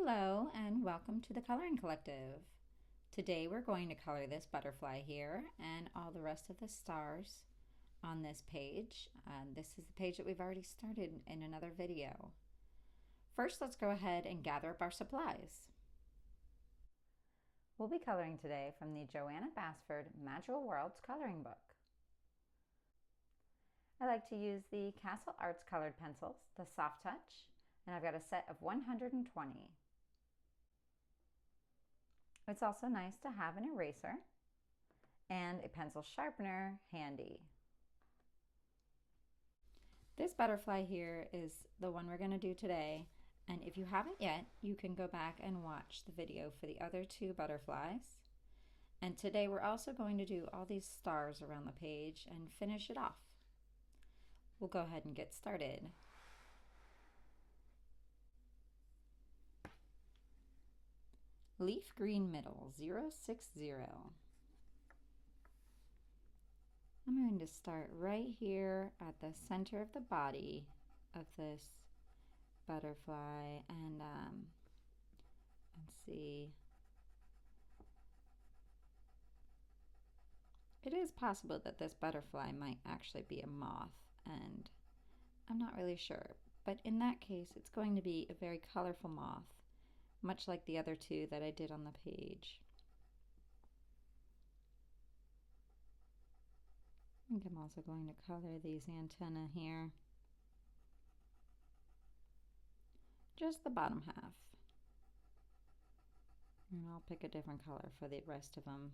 Hello and welcome to the Coloring Collective. Today we're going to color this butterfly here and all the rest of the stars on this page. This is the page that we've already started in another video. First, let's go ahead and gather up our supplies. We'll be coloring today from the Johanna Basford Magical Worlds coloring book. I like to use the Castle Arts colored pencils, the Soft Touch, and I've got a set of 120. It's also nice to have an eraser and a pencil sharpener handy. This butterfly here is the one we're going to do today, and if you haven't yet, you can go back and watch the video for the other two butterflies. And today we're also going to do all these stars around the page and finish it off. We'll go ahead and get started. Leaf green middle 060. I'm going to start right here at the center of the body of this butterfly and let's see. It is possible that this butterfly might actually be a moth, and I'm not really sure, but in that case it's going to be a very colorful moth, much like the other two that I did on the page. I think I'm also going to color these antennae here. Just the bottom half. And I'll pick a different color for the rest of them.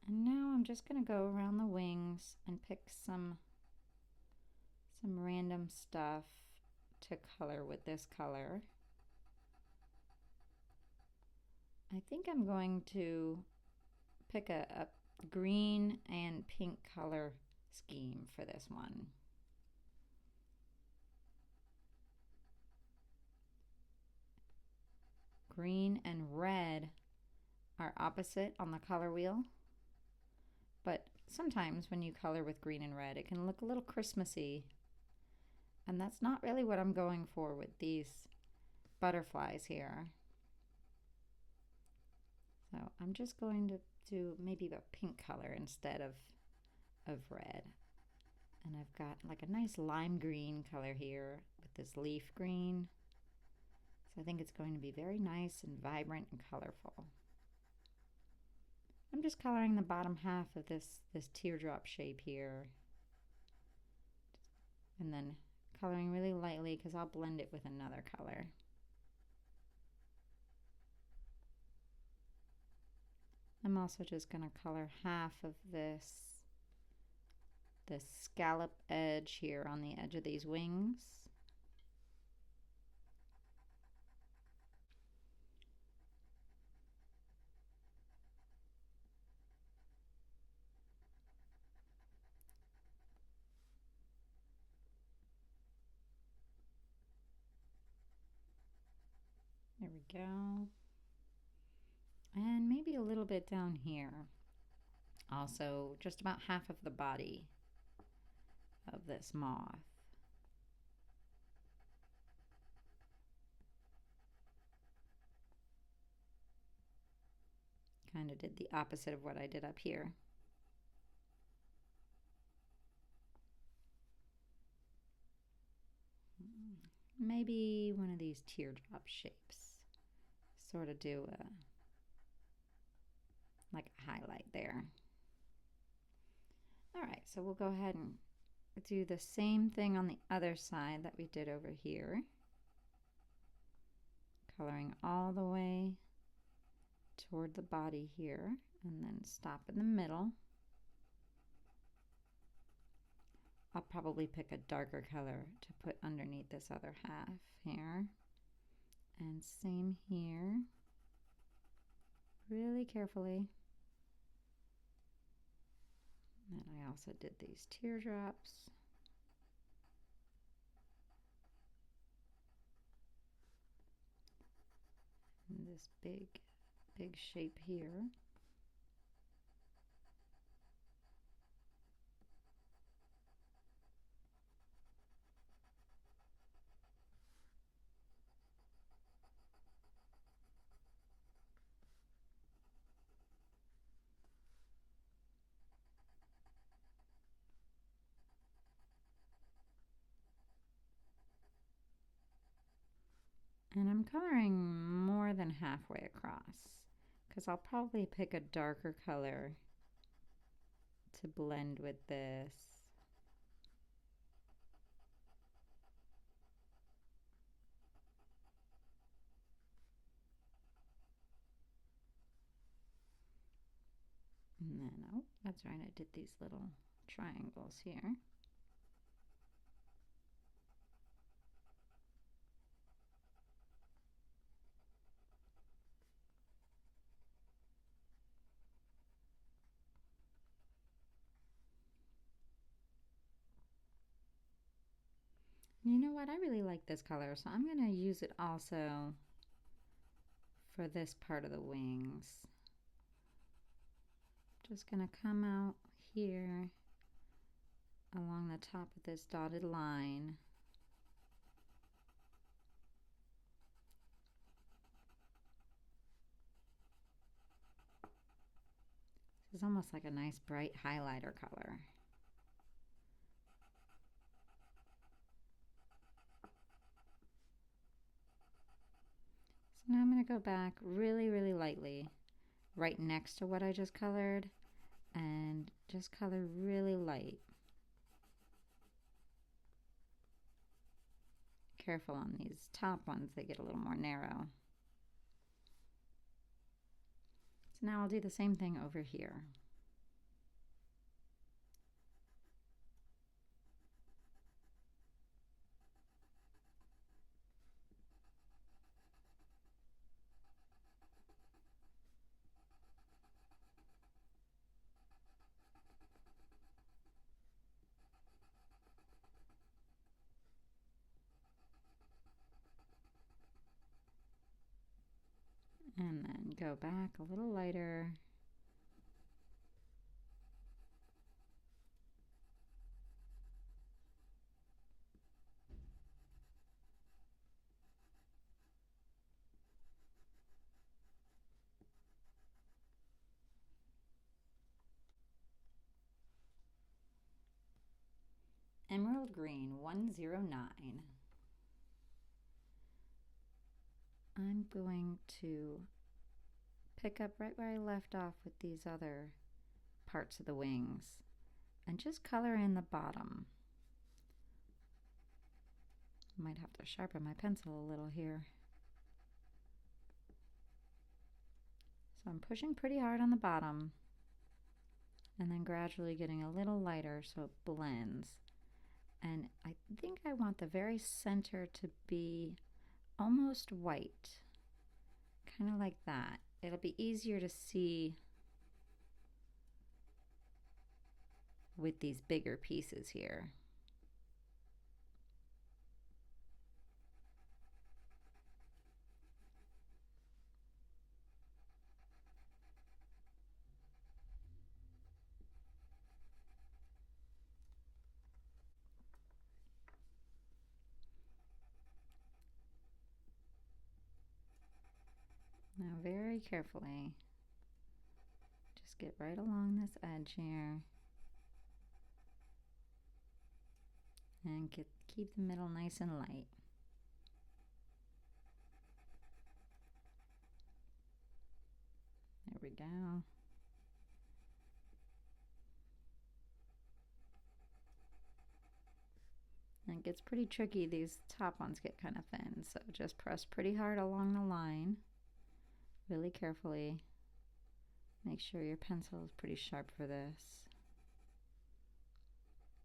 And now I'm just going to go around the wings and pick some random stuff to color with this color. I think I'm going to pick a green and pink color scheme for this one. Green and red are opposite on the color wheel, but sometimes when you color with green and red it can look a little Christmassy. And that's not really what I'm going for with these butterflies here. So I'm just going to do maybe a pink color instead of red. And I've got like a nice lime green color here with this leaf green. So I think it's going to be very nice and vibrant and colorful. I'm just coloring the bottom half of this teardrop shape here. And then coloring really lightly because I'll blend it with another color. I'm also just going to color half of this scallop edge here on the edge of these wings. There we go. And maybe a little bit down here. Also, just about half of the body of this moth. Kind of did the opposite of what I did up here. Maybe one of these teardrop shapes. Sort of do like a highlight there. All right, so we'll go ahead and do the same thing on the other side that we did over here. Coloring all the way toward the body here and then stop in the middle. I'll probably pick a darker color to put underneath this other half here. And same here. Really carefully. And I also did these teardrops. And this big shape here. And I'm coloring more than halfway across because I'll probably pick a darker color to blend with this. And then, oh, that's right, I did these little triangles here. You know what? I really like this color, so I'm going to use it also for this part of the wings. Just going to come out here along the top of this dotted line. This is almost like a nice bright highlighter color. So now I'm going to go back really, really lightly right next to what I just colored and just color really light. Careful on these top ones, they get a little more narrow. So now I'll do the same thing over here. And then go back a little lighter. Emerald Green 109. I'm going to pick up right where I left off with these other parts of the wings and just color in the bottom. Might have to sharpen my pencil a little here. So I'm pushing pretty hard on the bottom and then gradually getting a little lighter so it blends. And I think I want the very center to be almost white, kind of like that. It'll be easier to see with these bigger pieces here. Now very carefully, just get right along this edge here and keep the middle nice and light. There we go. And it gets pretty tricky. These top ones get kind of thin, so just press pretty hard along the line, really carefully. Make sure your pencil is pretty sharp for this.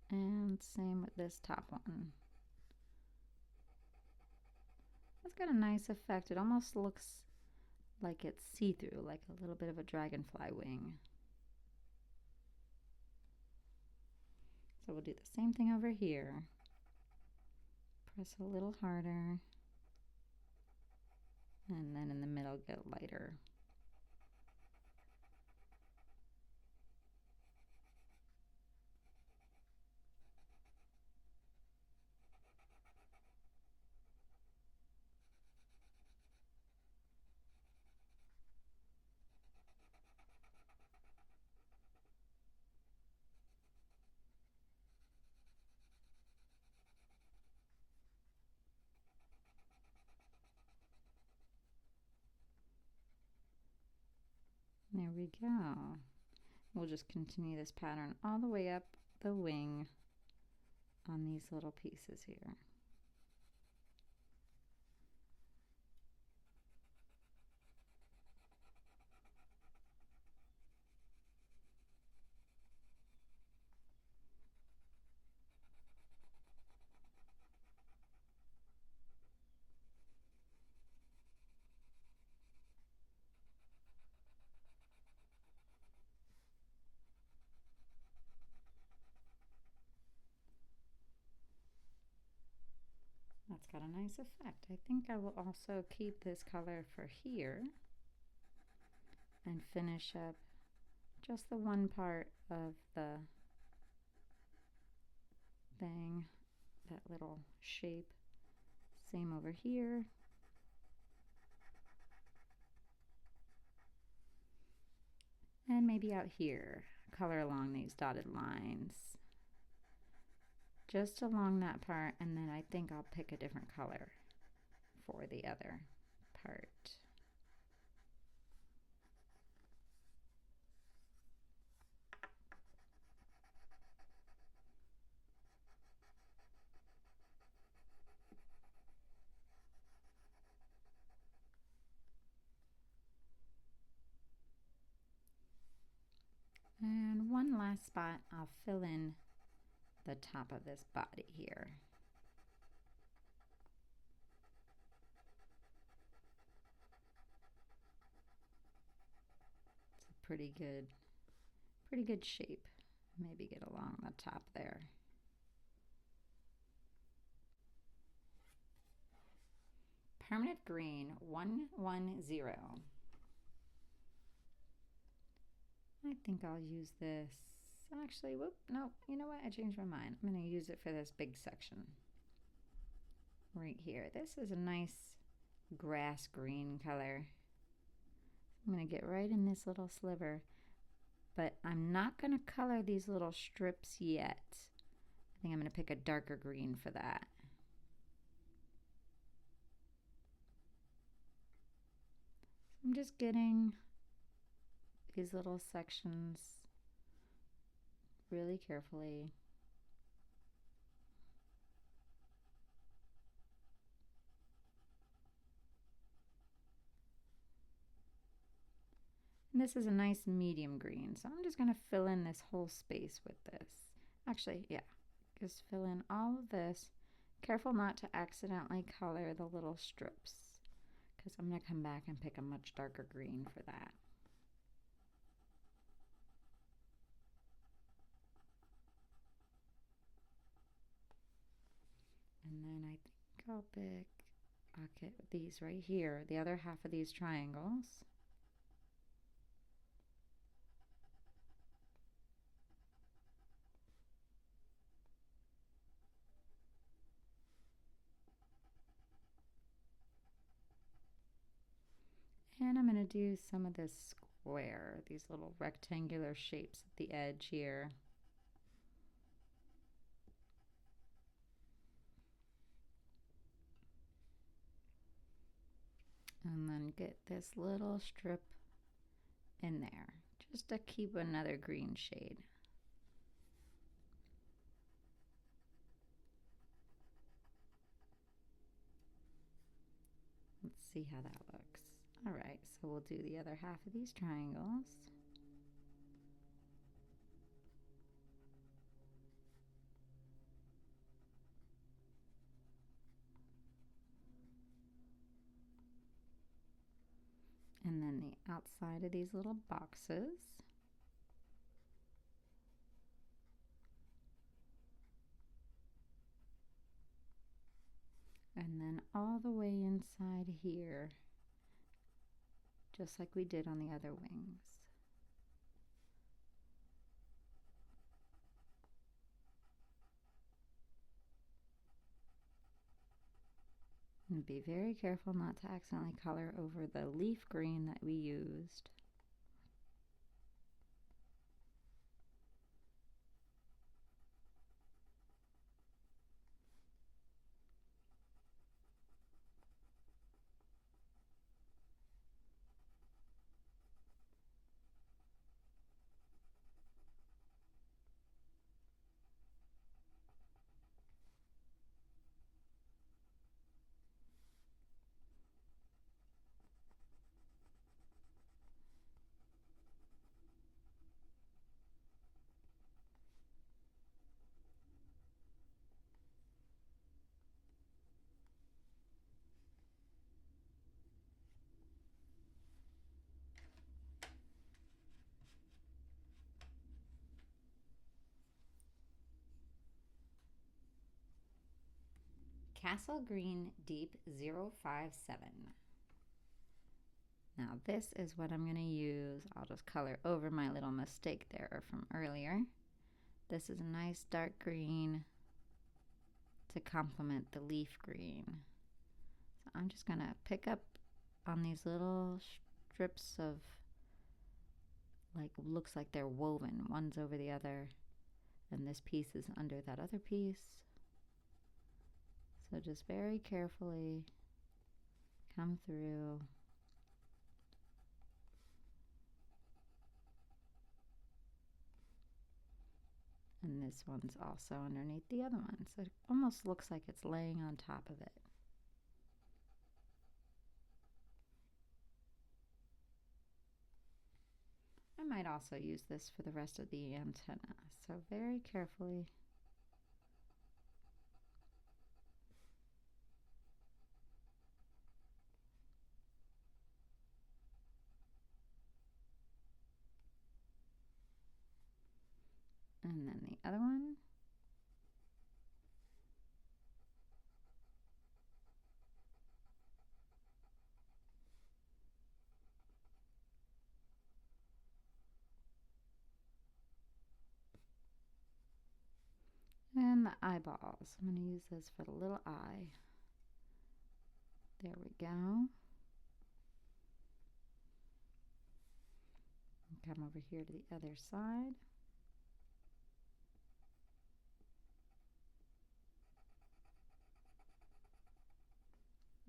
And same with this top one. It's got a nice effect. It almost looks like it's see-through, like a little bit of a dragonfly wing. So we'll do the same thing over here. Press a little harder. And then in the middle, get lighter. we go. We'll just continue this pattern all the way up the wing on these little pieces here. That's got a nice effect. I think I will also keep this color for here and finish up just the one part of the thing, that little shape. Same over here. And maybe out here, color along these dotted lines. Just along that part, and then I think I'll pick a different color for the other part. And one last spot, I'll fill in the top of this body here. It's a pretty good shape. Maybe get along the top there. Permanent green 110. I think I'll use this. Actually, whoop, no, you know what? I changed my mind. I'm going to use it for this big section right here. This is a nice grass green color. I'm going to get right in this little sliver, but I'm not going to color these little strips yet. I think I'm going to pick a darker green for that. I'm just getting these little sections really carefully. And this is a nice medium green, so I'm just going to fill in this whole space with this. Actually, yeah, just fill in all of this. Careful not to accidentally color the little strips, because I'm going to come back and pick a much darker green for that. And then I think I'll get these right here, the other half of these triangles. And I'm going to do some of this square, these little rectangular shapes at the edge here. And then get this little strip in there, just to keep another green shade. Let's see how that looks. All right, so we'll do the other half of these triangles. And then the outside of these little boxes. And then all the way inside here, just like we did on the other wings. And be very careful not to accidentally color over the leaf green that we used. Castle Green Deep 057. Now this is what I'm going to use. I'll just color over my little mistake there from earlier. This is a nice dark green to complement the leaf green. So I'm just going to pick up on these little strips of, like, looks like they're woven. One's over the other, and this piece is under that other piece. So just very carefully come through. And this one's also underneath the other one. So it almost looks like it's laying on top of it. I might also use this for the rest of the antenna. So very carefully. And then the other one. And the eyeballs. I'm going to use this for the little eye. There we go. Come over here to the other side.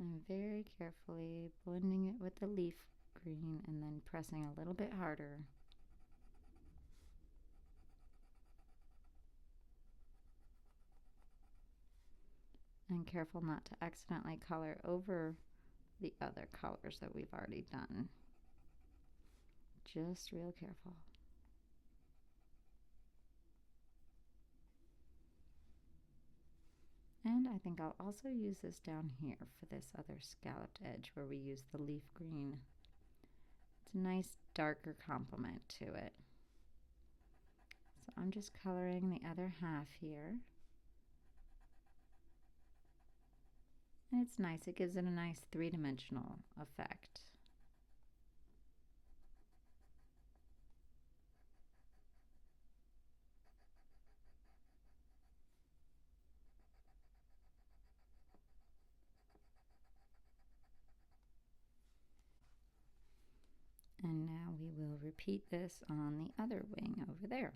And very carefully blending it with the leaf green and then pressing a little bit harder. And careful not to accidentally color over the other colors that we've already done. Just real careful. And I think I'll also use this down here for this other scalloped edge where we use the leaf green. It's a nice darker complement to it. So I'm just coloring the other half here. And it's nice, it gives it a nice three-dimensional effect. And now we will repeat this on the other wing over there.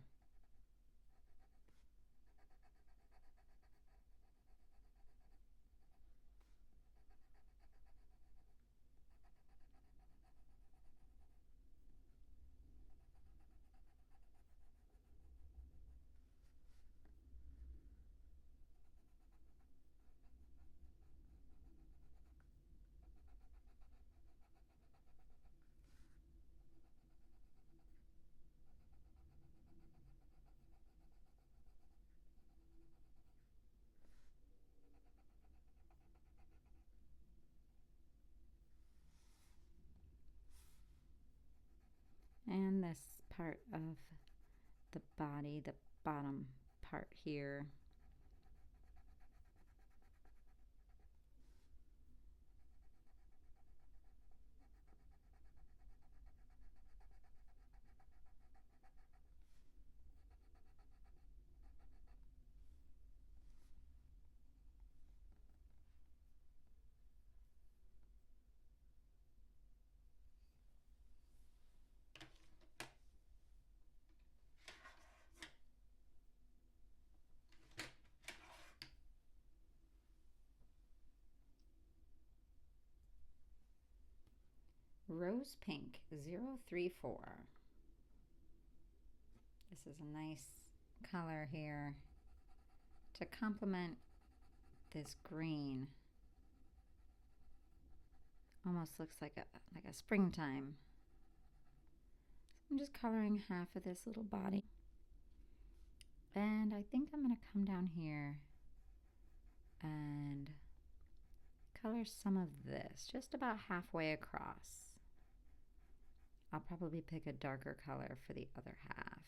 And this part of the body, the bottom part here. Rose Pink 034. This is a nice color here to complement this green. Almost looks like a springtime. I'm just coloring half of this little body. And I think I'm going to come down here and color some of this, just about halfway across. I'll probably pick a darker color for the other half.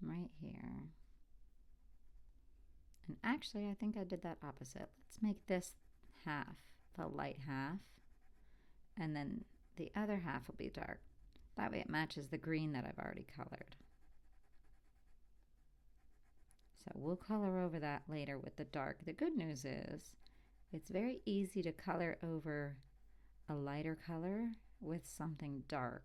Right here. actually, I think I did that opposite. Let's make this half the light half, and then the other half will be dark. That way it matches the green that I've already colored. So we'll color over that later with the dark. The good news is it's very easy to color over a lighter color with something dark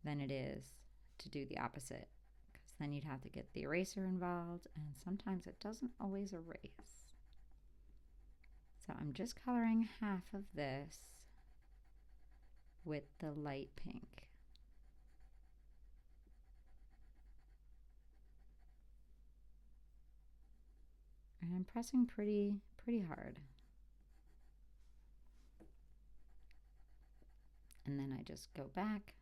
than it is to do the opposite, because then you'd have to get the eraser involved, and sometimes it doesn't always erase. So I'm just coloring half of this with the light pink. And I'm pressing pretty hard. And then I just go back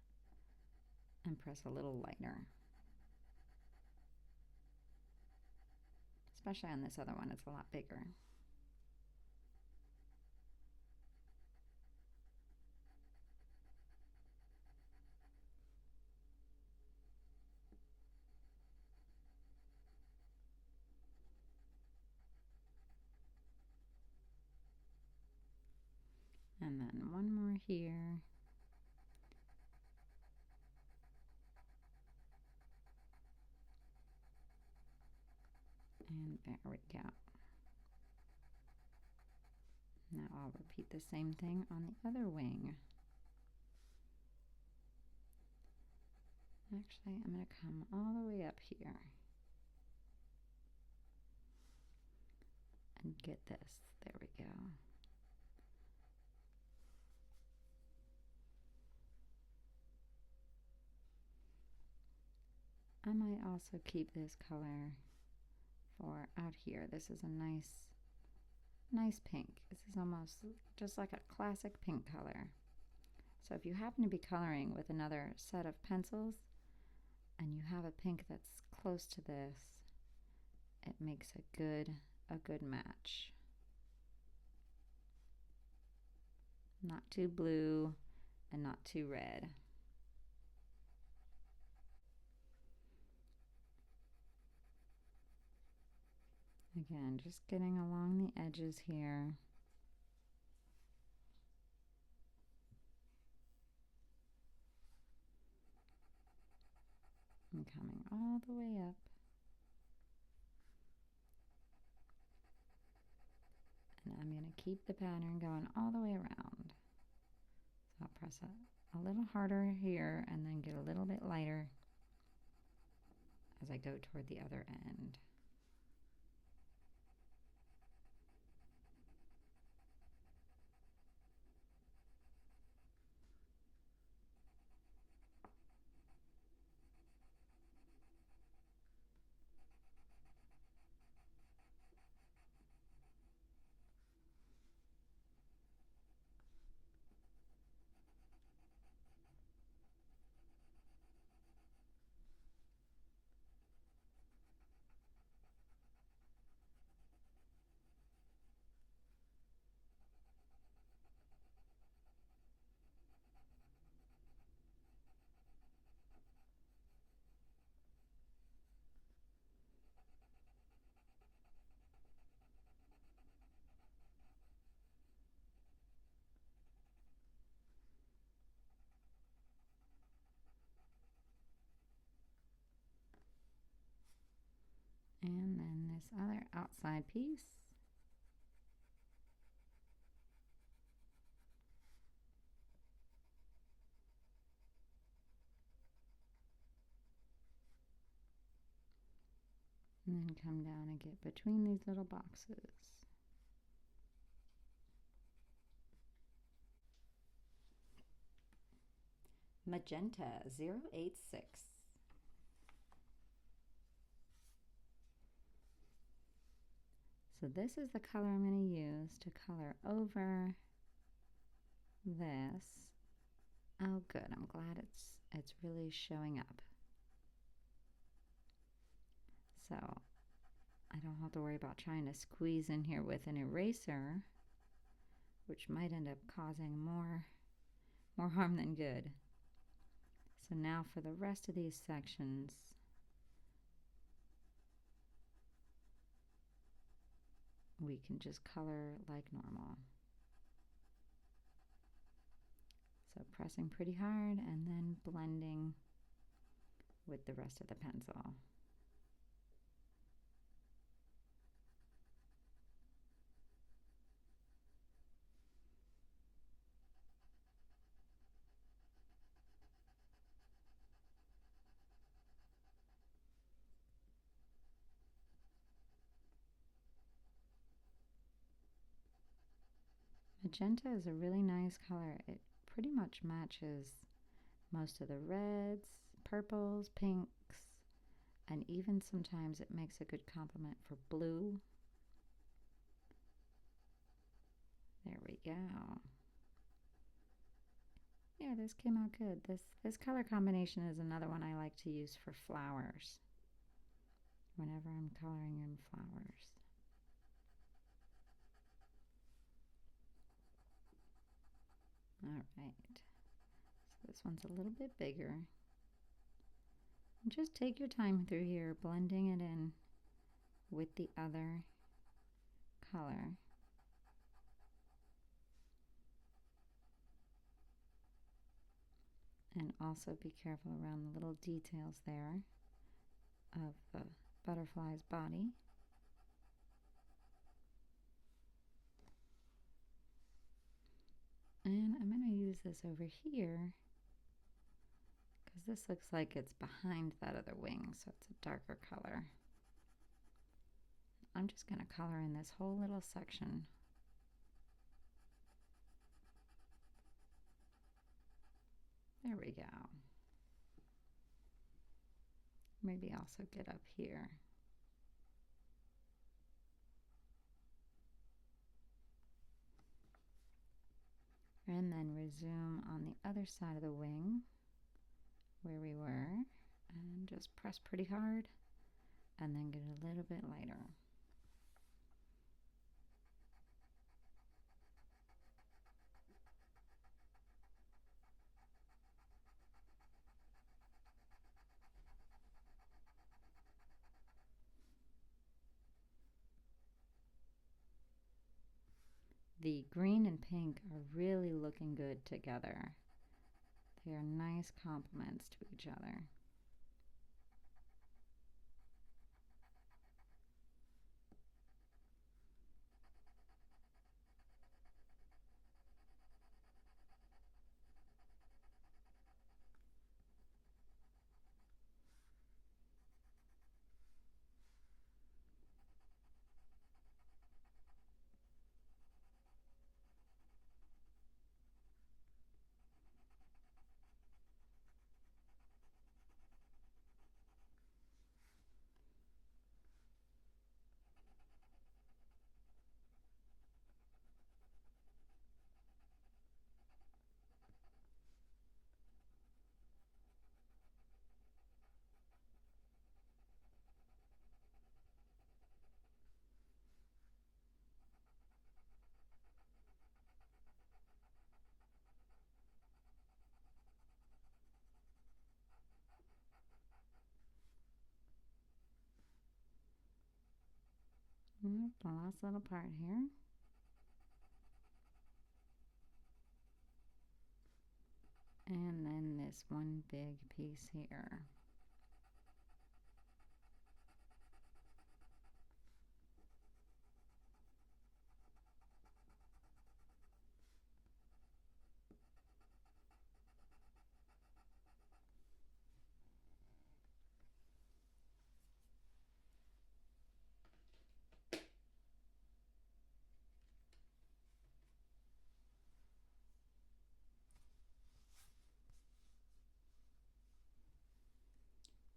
and press a little lighter. Especially on this other one, it's a lot bigger. And then one more here. And there we go. Now I'll repeat the same thing on the other wing. Actually, I'm going to come all the way up here and get this. There we go. I might also keep this color for out here. This is a nice pink. This is almost just like a classic pink color. So if you happen to be coloring with another set of pencils and you have a pink that's close to this, it makes a good match. Not too blue and not too red. Again, just getting along the edges here. I'm coming all the way up. And I'm going to keep the pattern going all the way around. So I'll press a little harder here and then get a little bit lighter as I go toward the other end. And then this other outside piece. And then come down and get between these little boxes. Magenta 086. So this is the color I'm going to use to color over this. Oh good, I'm glad it's really showing up. So I don't have to worry about trying to squeeze in here with an eraser, which might end up causing more harm than good. So now for the rest of these sections, we can just color like normal. So pressing pretty hard and then blending with the rest of the pencil. Magenta is a really nice color. It pretty much matches most of the reds, purples, pinks, and even sometimes it makes a good complement for blue. There we go. Yeah, this came out good. This color combination is another one I like to use for flowers whenever I'm coloring in flowers. All right, so this one's a little bit bigger. And just take your time through here, blending it in with the other color. And also be careful around the little details there of the butterfly's body. And I'm going to use this over here because this looks like it's behind that other wing, so it's a darker color. I'm just going to color in this whole little section. There we go. Maybe also get up here. And then resume on the other side of the wing where we were and just press pretty hard and then get a little bit lighter. The green and pink are really looking good together. They are nice complements to each other. The last little part here. And then this one big piece here.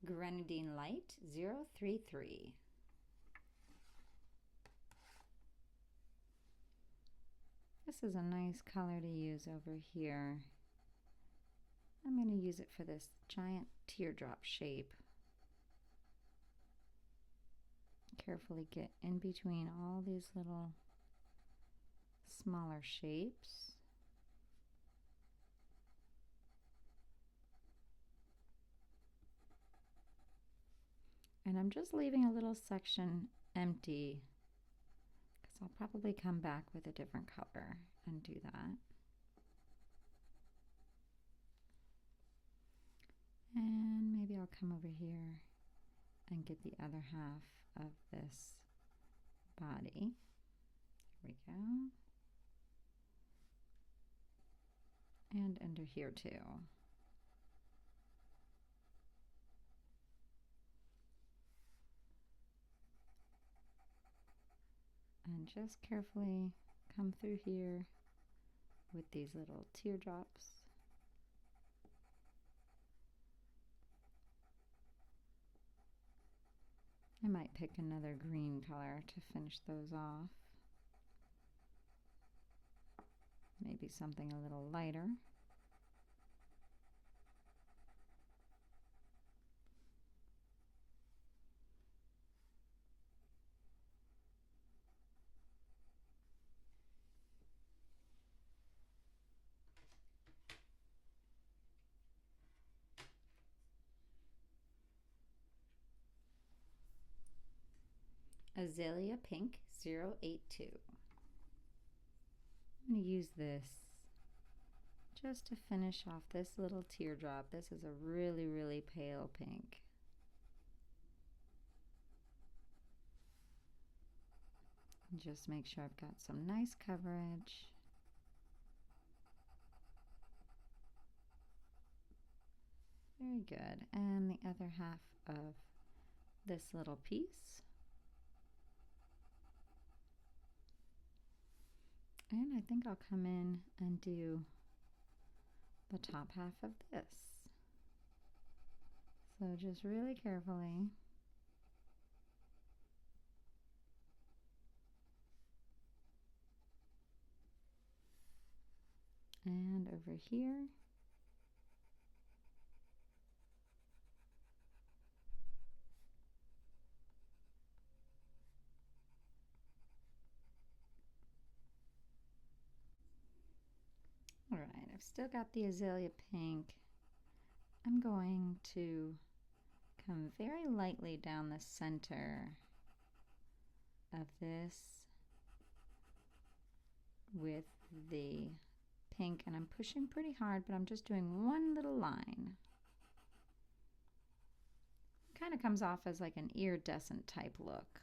Grenadine Light 033. This is a nice color to use over here. I'm going to use it for this giant teardrop shape. Carefully get in between all these little smaller shapes. And I'm just leaving a little section empty So I'll probably come back with a different color and do that. And maybe I'll come over here and get the other half of this body. There we go. And under here too. And just carefully come through here with these little teardrops. I might pick another green color to finish those off. Maybe something a little lighter. Azalea Pink 082. I'm going to use this just to finish off this little teardrop. This is a really, really pale pink. And just make sure I've got some nice coverage. Very good. And the other half of this little piece. And I think I'll come in and do the top half of this. So just really carefully. And over here. All right, I've still got the azalea pink. I'm going to come very lightly down the center of this with the pink, and I'm pushing pretty hard, but I'm just doing one little line. Kind of comes off as like an iridescent type look.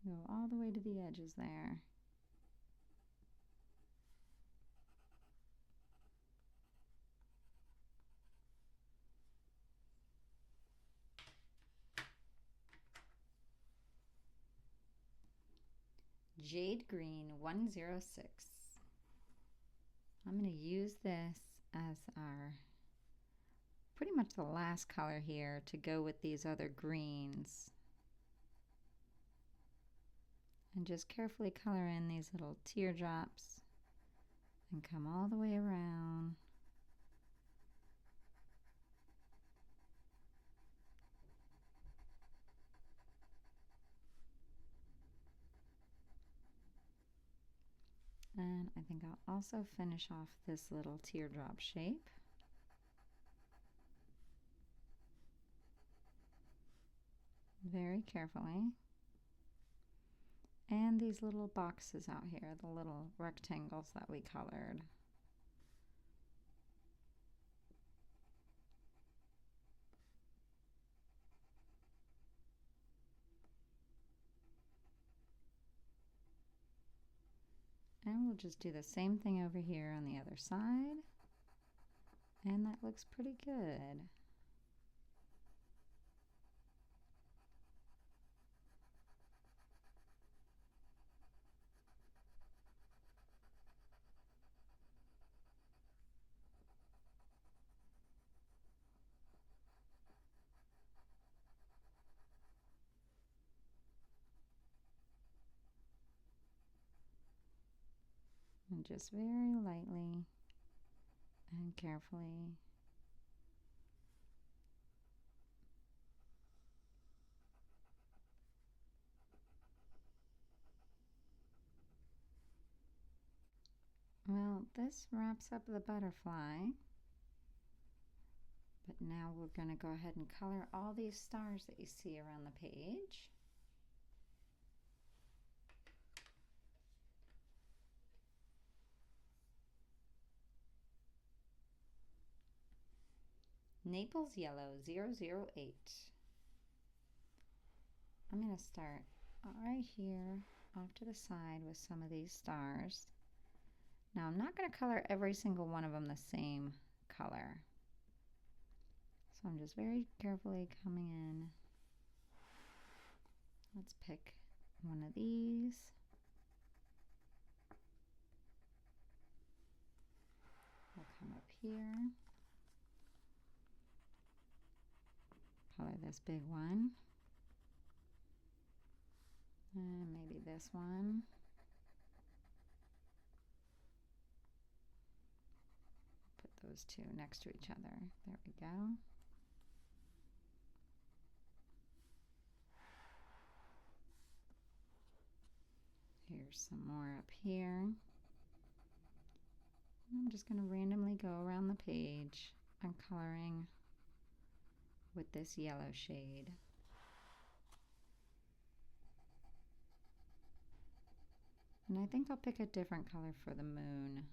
Go all the way to the edges there. Jade Green 106. I'm going to use this as our pretty much the last color here to go with these other greens. And just carefully color in these little teardrops and come all the way around. And I think I'll also finish off this little teardrop shape. Very carefully. And these little boxes out here, the little rectangles that we colored. And we'll just do the same thing over here on the other side. And that looks pretty good. And just very lightly and carefully. this wraps up the butterfly. But now we're going to go ahead and color all these stars that you see around the page. Naples Yellow 008. I'm going to start right here off to the side with some of these stars. Now I'm not going to color every single one of them the same color. So I'm just very carefully coming in. Let's pick one of these. We'll come up here. Color this big one. And maybe this one. Put those two next to each other. There we go. Here's some more up here. I'm just going to randomly go around the page. I'm coloring with this yellow shade. And I think I'll pick a different color for the moon.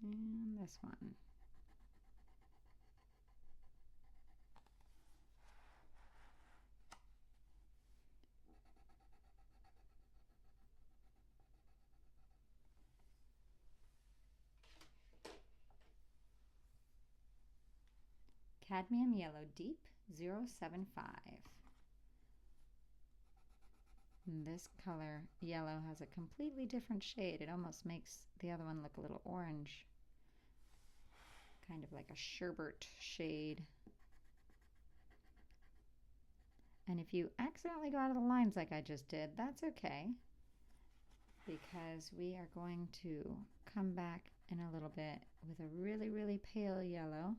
And this one. Cadmium Yellow Deep 075. And this color, yellow, has a completely different shade. It almost makes the other one look a little orange. Kind of like a sherbet shade. And if you accidentally go out of the lines like I just did, that's okay. Because we are going to come back in a little bit with a really, really pale yellow.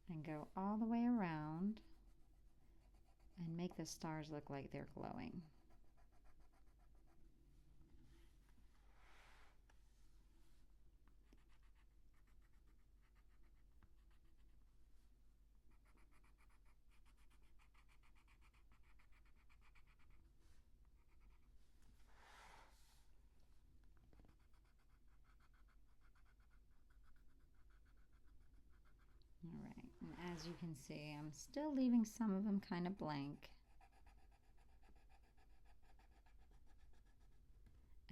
And go all the way around and make the stars look like they're glowing. All right, and as you can see, I'm still leaving some of them kind of blank.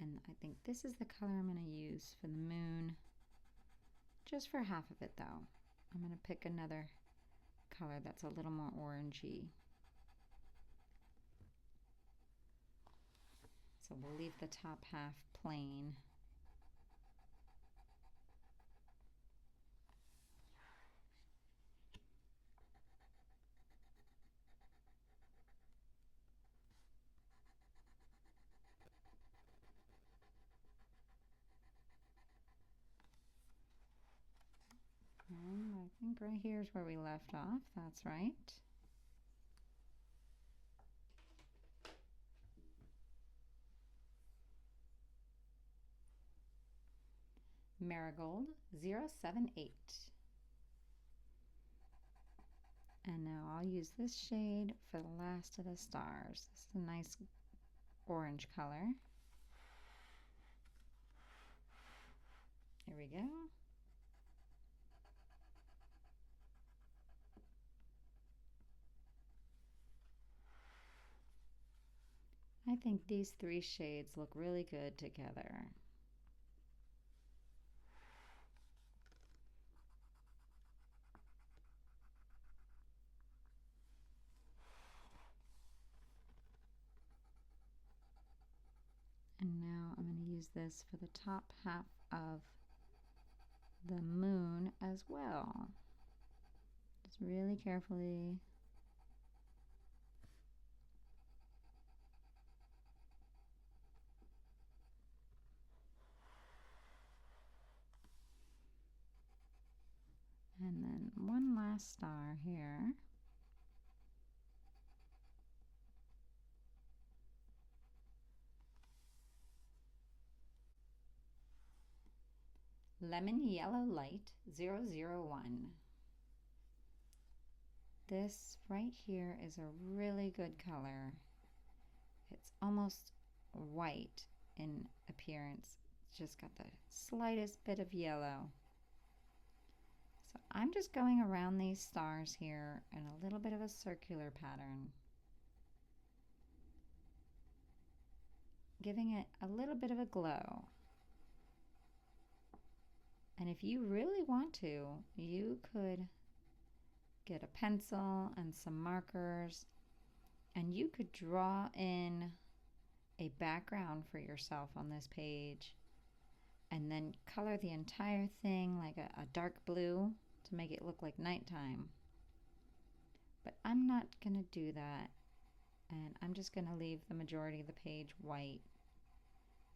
And I think this is the color I'm going to use for the moon. Just for half of it though. I'm going to pick another color that's a little more orangey. So we'll leave the top half plain. And I think right here is where we left off. That's right. Marigold 078. And now I'll use this shade for the last of the stars. This is a nice orange color. Here we go. I think these three shades look really good together. And now I'm going to use this for the top half of the moon as well. Just really carefully. And then one last star here. Lemon Yellow Light 001. This right here is a really good color. It's almost white in appearance. It's just got the slightest bit of yellow. So I'm just going around these stars here in a little bit of a circular pattern, giving it a little bit of a glow. And if you really want to, you could get a pencil and some markers, and you could draw in a background for yourself on this page, and then color the entire thing like a dark blue to make it look like nighttime. But I'm not going to do that, and I'm just going to leave the majority of the page white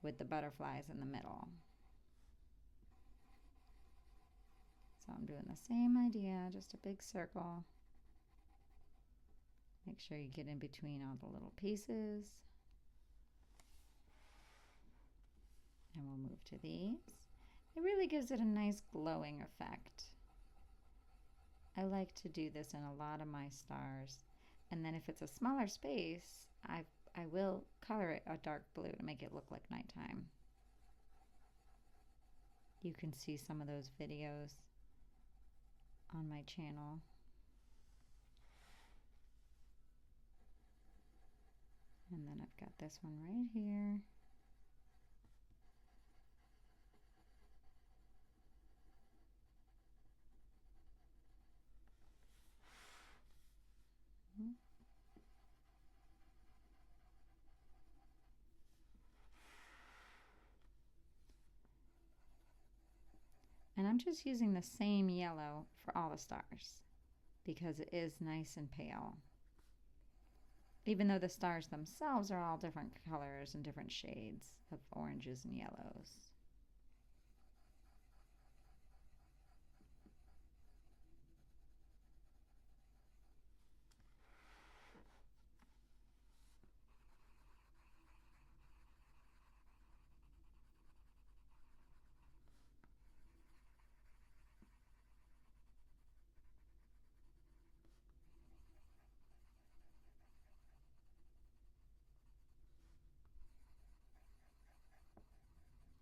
with the butterflies in the middle. So I'm doing the same idea, just a big circle. Make sure you get in between all the little pieces. And we'll move to these. It really gives it a nice glowing effect. I like to do this in a lot of my stars. And then if it's a smaller space, I will color it a dark blue to make it look like nighttime. You can see some of those videos on my channel. And then I've got this one right here. And I'm just using the same yellow for all the stars because it is nice and pale. Even though the stars themselves are all different colors and different shades of oranges and yellows.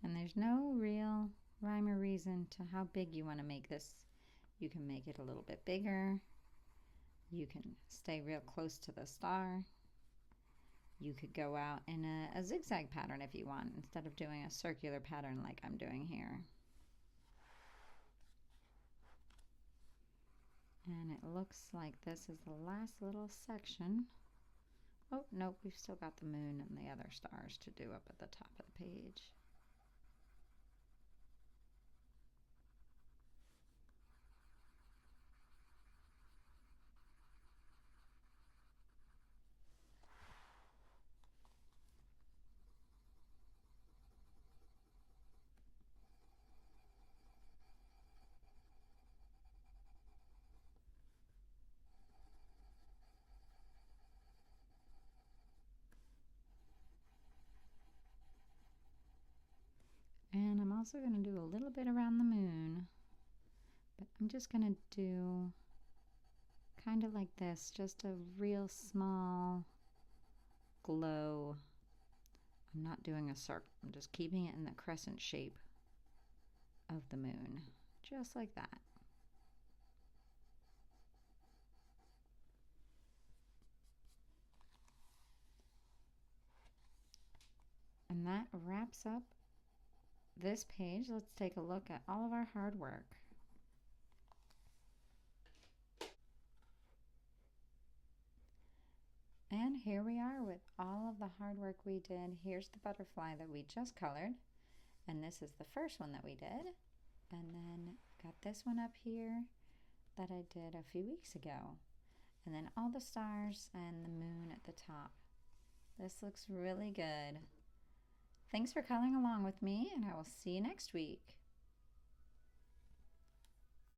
And there's no real rhyme or reason to how big you want to make this. You can make it a little bit bigger. You can stay real close to the star. You could go out in a zigzag pattern if you want, instead of doing a circular pattern like I'm doing here. And it looks like this is the last little section. Oh, nope, we've still got the moon and the other stars to do up at the top of the page. And I'm also going to do a little bit around the moon, but I'm just going to do kind of like this, just a real small glow. I'm not doing a circle, I'm just keeping it in the crescent shape of the moon, just like that. And that wraps up this page. Let's take a look at all of our hard work. And here we are with all of the hard work we did. Here's the butterfly that we just colored, and this is the first one that we did. And then got this one up here, that I did a few weeks ago. And then all the stars and the moon at the top. This looks really good. Thanks for coloring along with me, and I will see you next week.